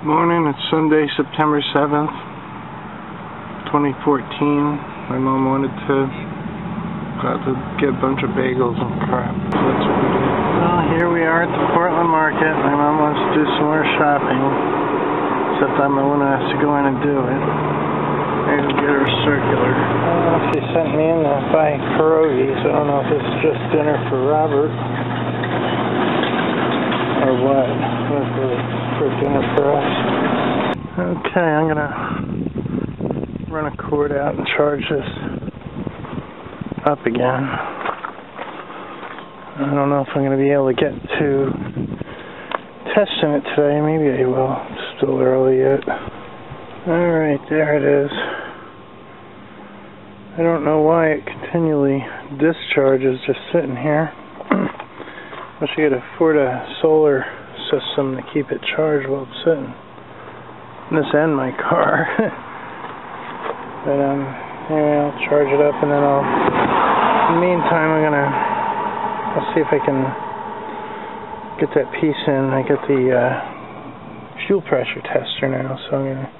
Morning, it's Sunday, September 7th, 2014. My mom wanted to go out to get a bunch of bagels and crap, so that's what we did. Well, here we are at the Portland market. My mom wants to do some more shopping, except I'm the one who has to go in and do it. Maybe get her a circular. I don't know if she sent me in to buy pierogies. I don't know if it's just dinner for Robert or what. For dinner for us. Okay, I'm gonna run a cord out and charge this up again. I don't know if I'm gonna be able to get to testing it today. Maybe I will. It's still early yet. Alright, there it is. I don't know why it continually discharges just sitting here. Wish I could afford a solar system to keep it charged while it's sitting in this end my car. But anyway, I'll charge it up and then in the meantime I'll see if I can get that piece in. I got the fuel pressure tester now, so I'm gonna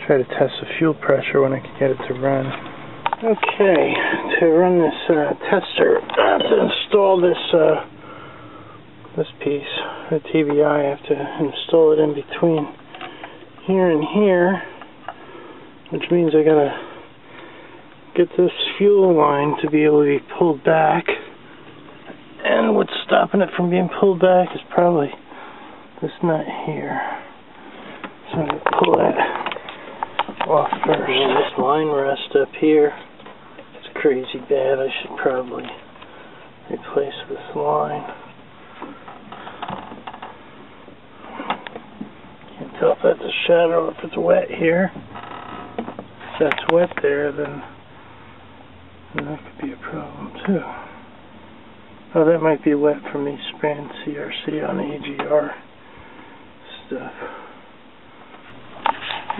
try to test the fuel pressure when I can get it to run. Okay, to run this tester, I have to install this piece, the TVI. I have to install it in between here and here, which means I gotta get this fuel line to be able to be pulled back, and what's stopping it from being pulled back is probably this nut here, so I'm gonna pull that off first. And this line rest up here, it's crazy bad. I should probably replace this line. Tell if that's a shadow, if it's wet here. If that's wet there, then that could be a problem too. Oh, that might be wet from me spraying CRC on AGR stuff.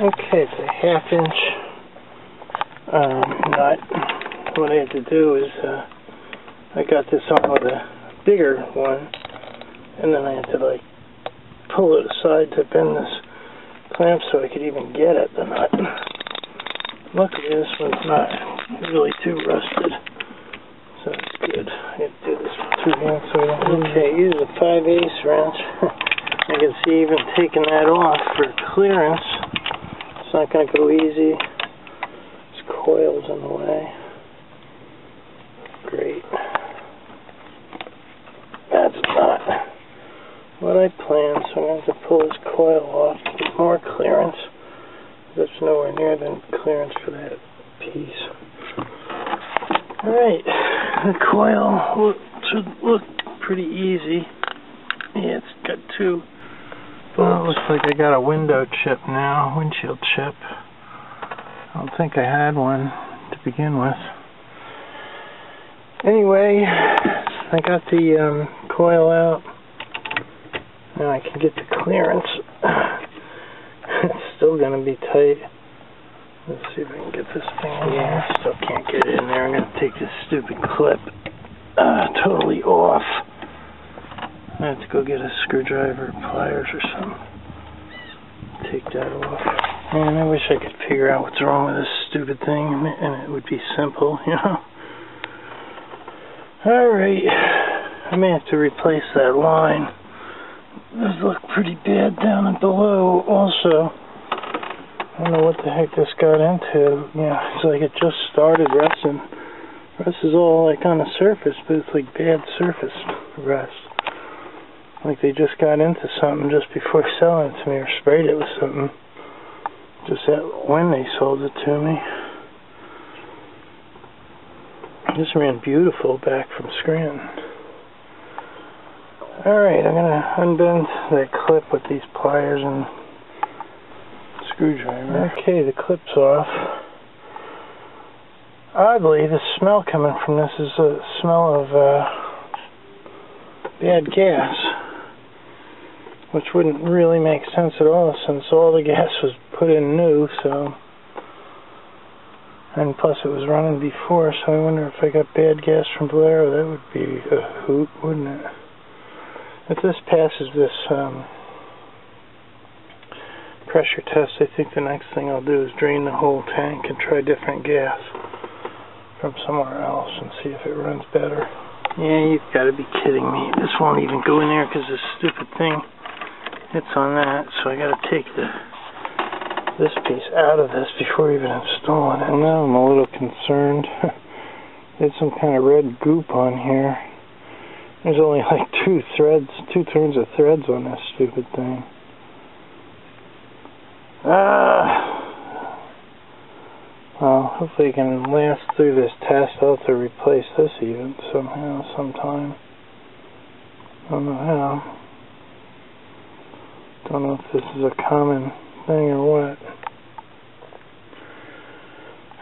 Okay, it's a 1/2 inch nut. What I had to do is I got this on with a bigger one, and then I had to pull it aside to bend this clamp so I could even get at the nut. Luckily this one's not really too rusted, so it's good. I have to do this with 2 hands so I don't need. Okay, use a 5/8 wrench. I can see even taking that off for clearance, it's not going to go easy. This coil's in the way. Great. That's not what I planned, so I'm going to have to pull this coil off to get more clearance. That's nowhere near the clearance for that piece. Alright, the coil should look pretty easy. Yeah, it's got 2. Well, it looks like I got a window chip now, windshield chip. I don't think I had one to begin with. Anyway, I got the coil out. Now I can get the clearance. It's still going to be tight. Let's see if I can get this thing in here. Still can't get it in there. I'm going to take this stupid clip totally off. I have to go get a screwdriver, pliers or something. Take that off. Man, I wish I could figure out what's wrong with this stupid thing, and it would be simple, you know. Alright, I may have to replace that line. Those look pretty bad down and below also. I don't know what the heck this got into. Yeah, it's like it just started rusting. Rust is all on the surface, but it's like bad surface rust. Like they just got into something just before selling it to me, or sprayed it with something just when they sold it to me. This ran beautiful back from Scranton. Alright, I'm going to unbend that clip with these pliers and screwdriver. Okay, the clip's off. Oddly, the smell coming from this is a smell of bad gas, which wouldn't really make sense at all since all the gas was put in new, so, and plus it was running before, so I wonder if I got bad gas from Valero. That would be a hoot, wouldn't it? If this passes this pressure test, I think the next thing I'll do is drain the whole tank and try different gas from somewhere else and see if it runs better. Yeah, you've got to be kidding me. This won't even go in there because this stupid thing hits on that, so I got to take this piece out of this before even installing it. And now I'm a little concerned. There's some kind of red goop on here. There's only like two turns of threads on this stupid thing. Well, hopefully it can last through this test. I'll have to replace this even somehow, sometime. I don't know how. Don't know if this is a common thing or what.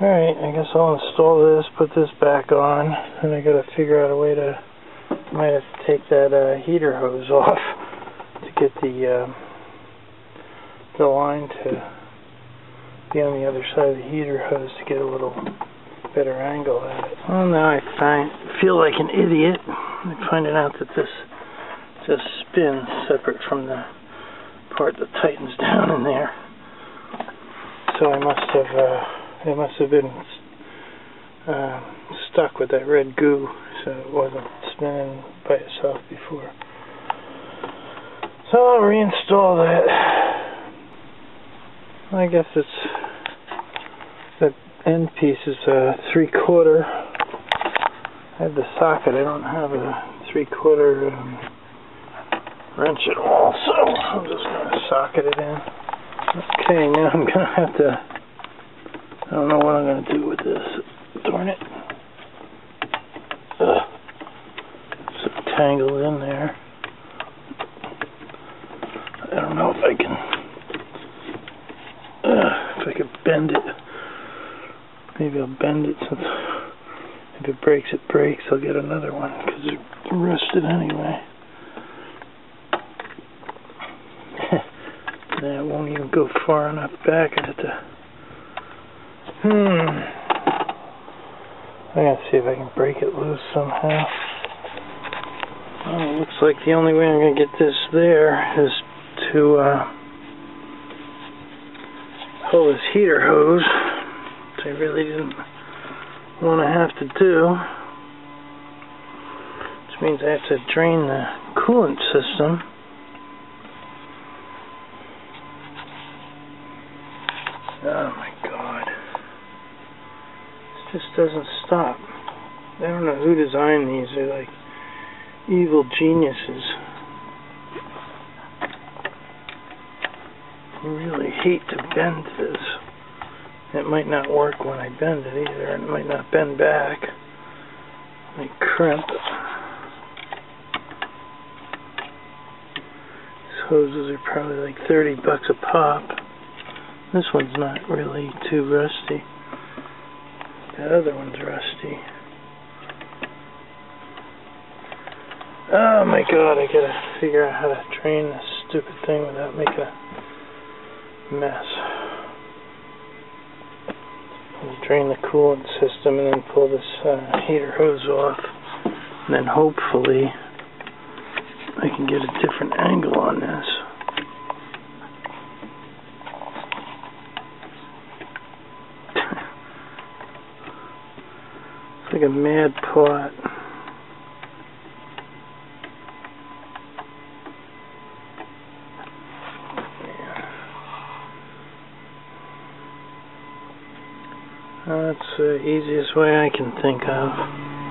Alright, I guess I'll install this, put this back on, and I gotta figure out a way to, might have to take that heater hose off to get the line to be on the other side of the heater hose to get a little better angle at it. Well, now I feel like an idiot. I'm finding out that this just spins separate from the part that tightens down in there. So I must have it must have been stuck with that red goo, so it wasn't spinning by itself before. So I'll reinstall that. I guess it's the end piece is a 3/4. I have the socket. I don't have a 3/4 wrench at all, so I'm just going to socket it in. Okay, now I'm going to have to, I don't know what I'm going to do with this. Darn it. So tangled in there. I don't know if I can, if I could bend it. Maybe I'll bend it since if it breaks, it breaks. I'll get another one because they're rusted anyway. It won't even go far enough back. I have to. I gotta see if I can break it loose somehow. Well, it looks like the only way I'm gonna get this there is to pull this heater hose, which I really didn't want to have to do. Which means I have to drain the coolant system. Oh my God. This just doesn't stop. I don't know who designed these. They're like evil geniuses. I really hate to bend this. It might not work when I bend it either, and it might not bend back. It might crimp. These hoses are probably like $30 a pop. This one's not really too rusty. The other one's rusty. Oh my God, I gotta figure out how to drain this stupid thing without making a mess. I'll drain the coolant system and then pull this heater hose off. And then hopefully I can get a different angle on this. It's like a mad plot. That's the easiest way I can think of.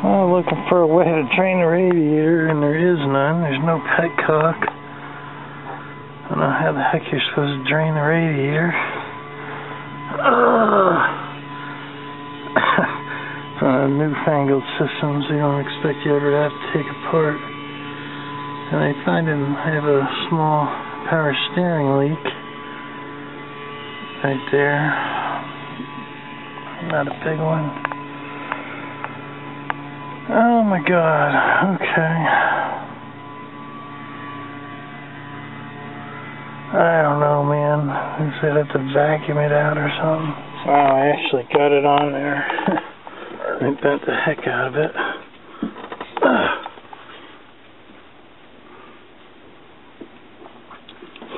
Well, looking for a way to drain the radiator, and there is none. There's no petcock. I don't know how the heck you're supposed to drain the radiator. Newfangled systems, they don't expect you ever to have to take apart. And I find I have a small power steering leak right there. Not a big one. Oh my God, okay. I don't know, man. I said I have to vacuum it out or something. Wow, I actually got it on there. I bent the heck out of it.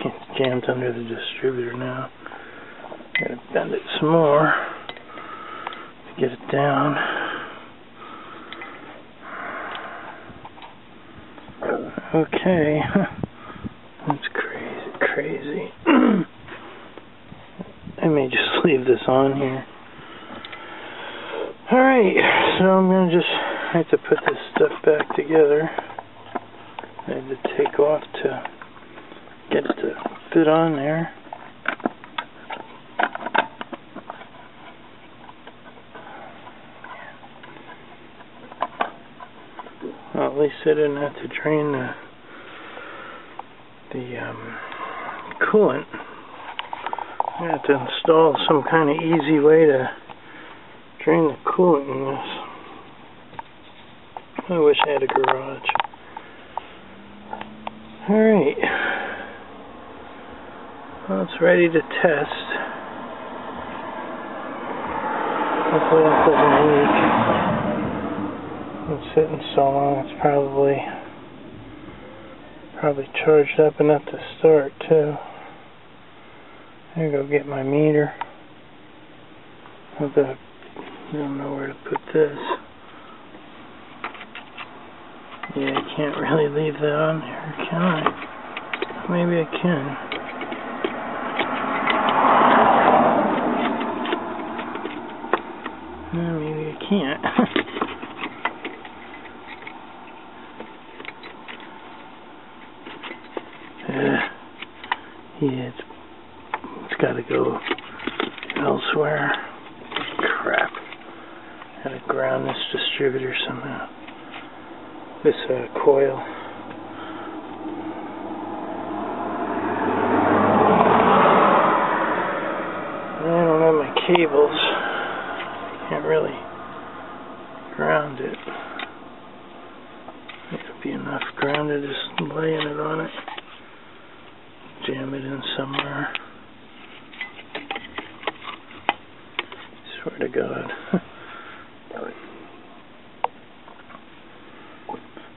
Can't jammed under the distributor now. I'm going to bend it some more to get it down. Okay, that's crazy. I may just leave this on here. Alright, so I'm going to just have to put this stuff back together. I had to take off to get it to fit on there. Well, at least I didn't have to drain the coolant. I have to install some kind of easy way to drain the coolant in this. I wish I had a garage. Alright. Well, it's ready to test. Hopefully that doesn't leak. It's sitting so long, it's probably charged up enough to start too. I'm gonna go get my meter. I don't know where to put this. Yeah, I can't really leave that on there, can I? Maybe I can. Maybe I can't. Yeah, it's got to go elsewhere. Crap. Gotta ground this distributor somehow. This coil. I don't have my cables. Can't really ground it. It'll be enough grounded just laying it on it. Jam it in somewhere. Swear to God.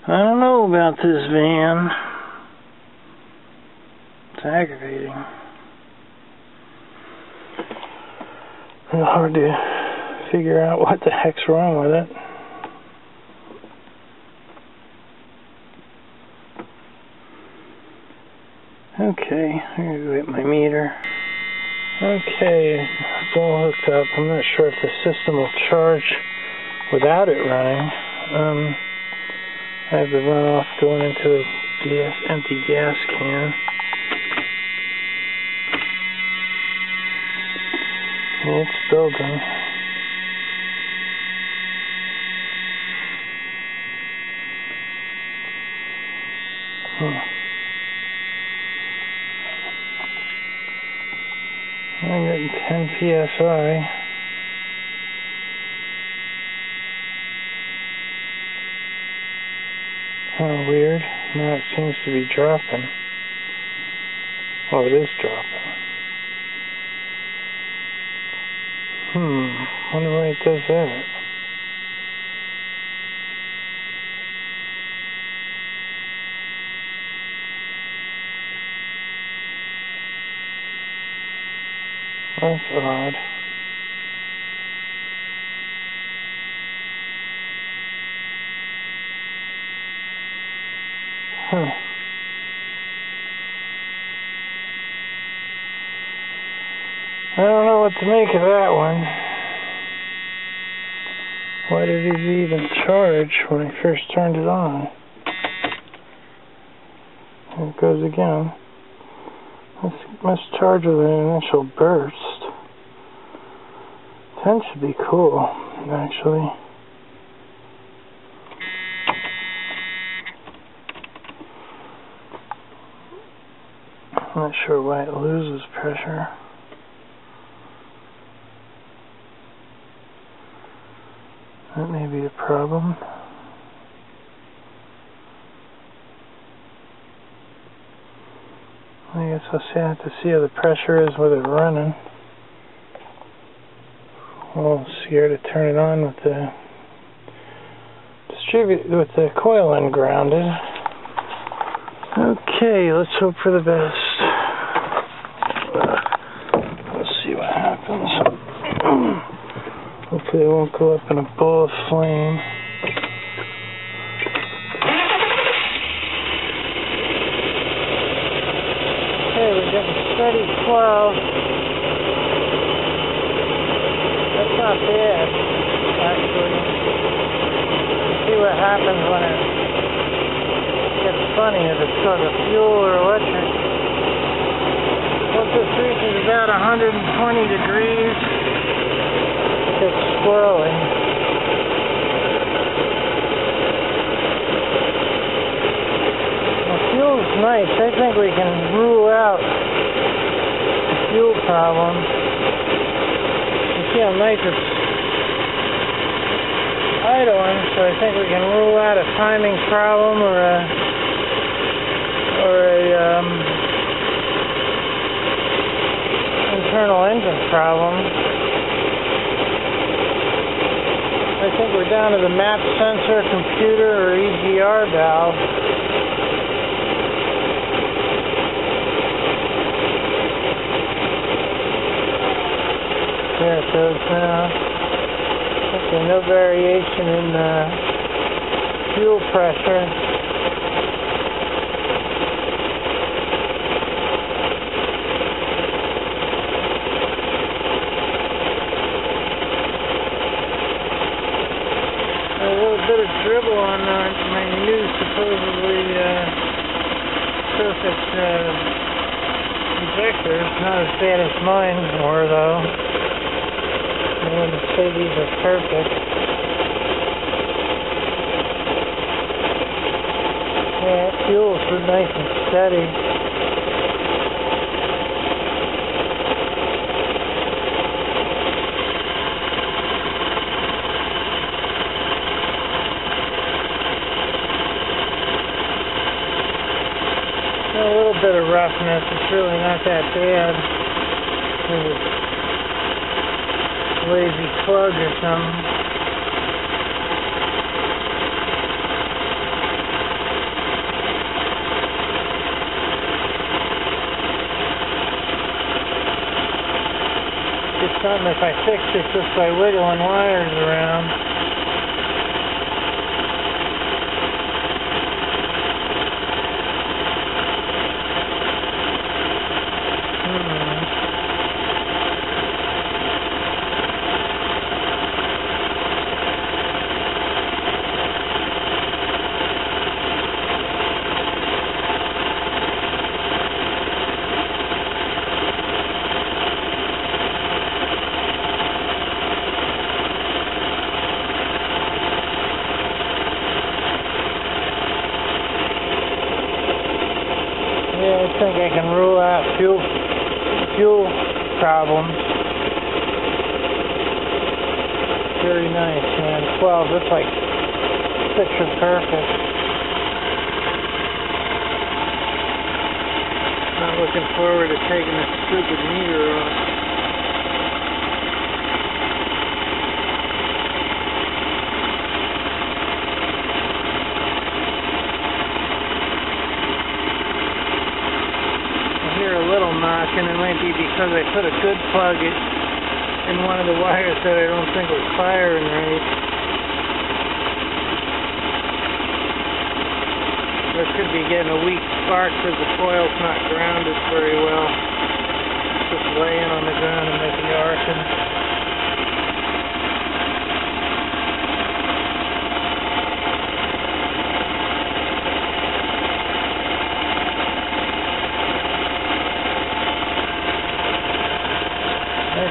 I don't know about this van. It's aggravating. It's hard to figure out what the heck's wrong with it. Okay, I'm going to go get my meter. Okay, it's all hooked up. I'm not sure if the system will charge without it running. I have the runoff going into a empty gas can. Yeah, it's building. I'm getting 10 psi. Oh, weird. Now it seems to be dropping. Oh, it is dropping. Wonder why it does that. That's odd. I don't know what to make of that one. Why did it even charge when I first turned it on? There it goes again. This must charge with an initial burst. 10 should be cool, actually. I'm not sure why it loses pressure. That may be a problem. I guess I'll have to see how the pressure is with it running. Well, scared to turn it on with the with the coil ungrounded. Okay, let's hope for the best. Hopefully it won't go up in a ball of flame. Okay, we're getting steady flow. That's not bad, actually. See what happens when it gets funny, if it's sort of fuel or electric. Once this reaches about 120 degrees, it gets swirling. Well, fuel's nice. I think we can rule out the fuel problem. You see how nice it's idling, so I think we can rule out a timing problem or a internal engine problem. I think we're down to the map sensor, computer, or EGR valve. There it goes now. Okay, no variation in fuel pressure. A little bit of dribble on my new supposedly perfect injector. Not as bad as mine were, though. I wouldn't say these are perfect. Yeah, that fuel's nice and steady. A little bit of roughness. It's really not that bad. Maybe lazy plug or something. It's something if I fix it just by wiggling wires around. Yeah, I think I can rule out fuel problems. Very nice, man. 12, that's like picture perfect. Not looking forward to taking this stupid meter off. And it might be because I put a good plug in one of the wires that I don't think was firing right. Or it could be getting a weak spark because the coil's not grounded very well. It's just laying on the ground and maybe arcing.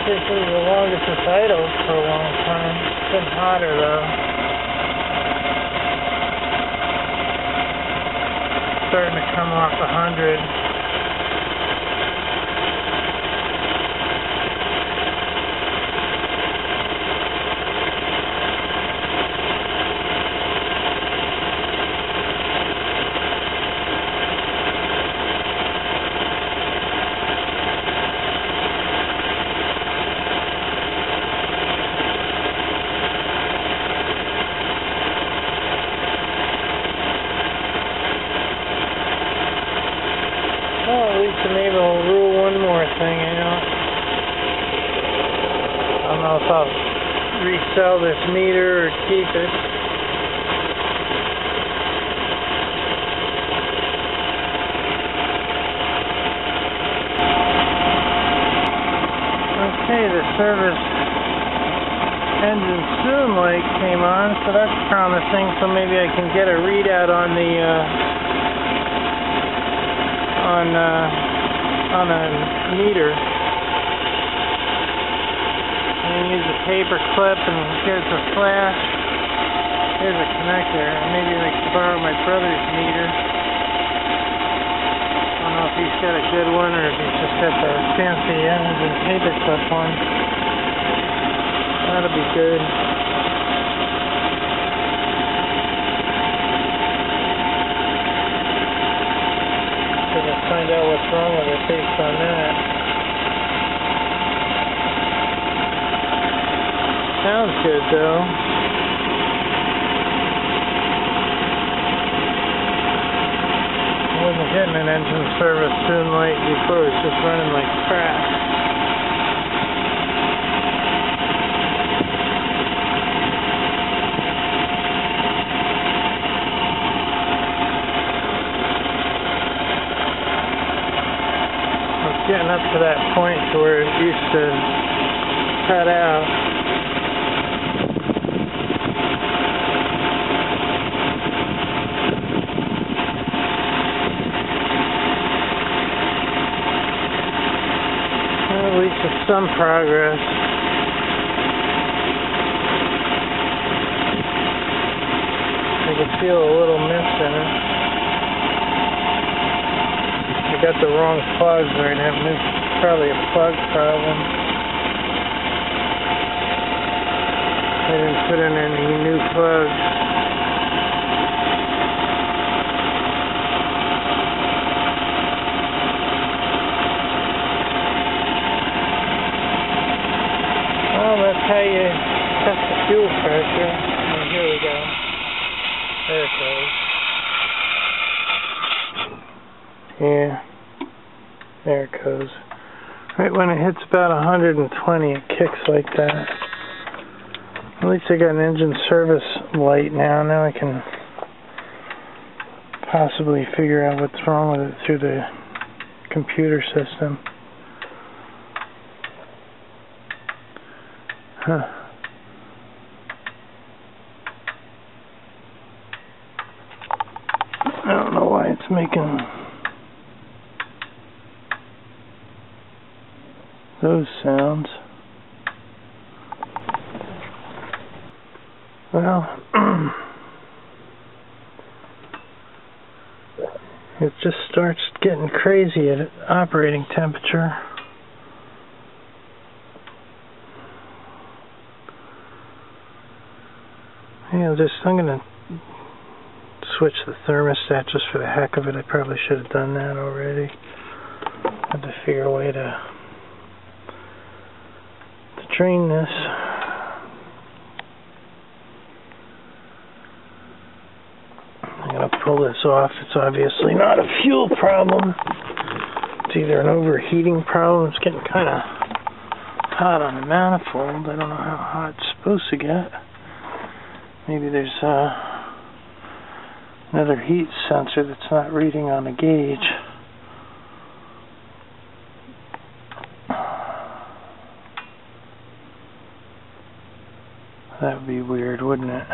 This is the longest it's idled for a long time. It's been hotter though. Starting to come off 100. Well, at least I'm able to rule one more thing, you know. I don't know if I'll resell this meter or keep it. Okay, the service engine soon light came on, so that's promising. So maybe I can get a readout on the on a meter. And use a paper clip, and here's the flash. Here's a connector. Maybe I could borrow my brother's meter. I don't know if he's got a good one or if he's just got the fancy engine paper clip one. That'll be good. So we'll find out what's wrong with it based on that. Sounds good though. I wasn't getting an engine service soon light before, it was just running like crap. It's getting up to that point to where it used to cut out. At least it's some progress. I can feel a little mist in it. I got the wrong plugs right now. It's probably a plug problem. I didn't put in any new plugs. Well, that's how you test the fuel pressure. Oh, here we go. There it goes. Yeah, there it goes. Right when it hits about 120, it kicks like that. At least I got an engine service light now. Now I can possibly figure out what's wrong with it through the computer system. Huh. I don't know why it's making those sounds. Well, it just starts getting crazy at operating temperature. Yeah, I'm gonna switch the thermostat just for the heck of it. I probably should have done that already. Had to figure a way to drain this. I'm gonna pull this off. It's obviously not a fuel problem. It's either an overheating problem. It's getting kind of hot on the manifold. I don't know how hot it's supposed to get. Maybe there's another heat sensor that's not reading on the gauge. That would be weird, wouldn't it?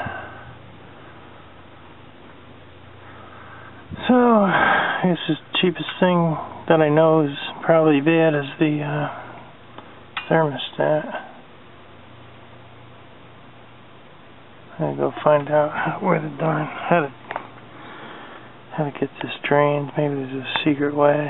So, I guess the cheapest thing that I know is probably bad is the thermostat. I'm gonna go find out where the darn how to get this drained. Maybe there's a secret way.